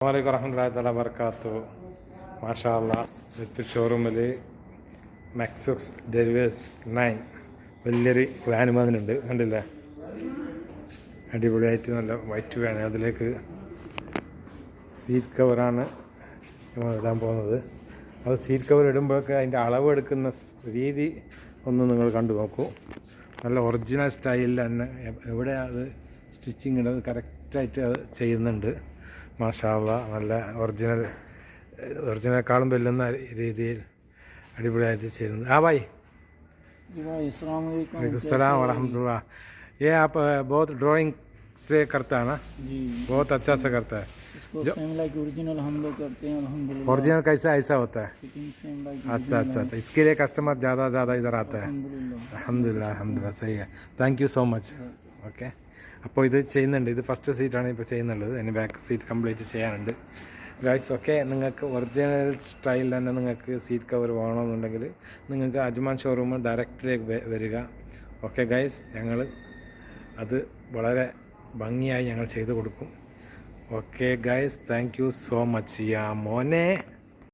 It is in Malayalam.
അസ്സലാമു അലൈക്കും വറഹ്മത്തുള്ളാഹി തആല വബറകാതുഹു. മാഷാ അല്ലാഹ്, ഇത് ഷോറൂമിൽ മാക്സോക്സ് ഡെലിവേഴ്സ് 9 വലിയൊരു വാൻ വന്നിട്ടുണ്ട്. കണ്ടില്ലേ, അടിപൊളിയായിട്ട് നല്ല വൈറ്റ് വാൻ. അതിലേക്ക് സീറ്റ് കവറാണ് ഇടാൻ പോകുന്നത്. അത് സീറ്റ് കവർ ഇടുമ്പോഴൊക്കെ അതിൻ്റെ അളവ് എടുക്കുന്ന രീതി ഒന്ന് നിങ്ങൾ കണ്ടു നോക്കൂ. നല്ല ഒറിജിനൽ സ്റ്റൈലിൽ തന്നെ എവിടെ അത് സ്റ്റിച്ചിങ് ഇടുന്നത് കറക്റ്റായിട്ട് അത് ചെയ്യുന്നുണ്ട്. മാഷാ അല്ലാഹ്, നല്ല ഒറിജിനേക്കാളും വെല്ലുന്ന രീതിയിൽ अड़ीबड़ियाँ ചെയ്യുന്നത്. हाँ भाई, अस्सलाम वरहमतुल्लाह। ये आप बहुत ड्राइंग से करता है ना? जी, बहुत अच्छा से करता है। इसको सेम लाइक ओरिजिनल हम लोग करते हैं अल्हम्दुलिल्लाह। ओरिजिनल कैसा ऐसा होता है? फिटिंग सेम लाइक अच्छा अच्छा अच्छा, इसके लिए कस्टमर ज़्यादा इधर आता है. അൽഹംദുലില്ലാ സഹി. Thank you so much. Okay, അപ്പോൾ ഇത് ചെയ്യുന്നുണ്ട്. ഇത് ഫസ്റ്റ് സീറ്റാണ് ഇപ്പോൾ ചെയ്യുന്നുള്ളത്. ഇനി ബാക്ക് സീറ്റ് കംപ്ലീറ്റ് ചെയ്യാനുണ്ട് ഗൈസ്. ഓക്കെ, നിങ്ങൾക്ക് ഒറിജിനൽ സ്റ്റൈലിൽ തന്നെ നിങ്ങൾക്ക് സീറ്റ് കവർ വേണമെന്നുണ്ടെങ്കിൽ നിങ്ങൾക്ക് അജ്മാൻ ഷോറൂം ഡയറക്റ്റിലേക്ക് വരിക. ഓക്കെ ഗൈസ്, ഞങ്ങൾ അത് വളരെ ഭംഗിയായി ഞങ്ങൾ ചെയ്തു കൊടുക്കും. Okay guys, thank you so much. യാ മോനെ.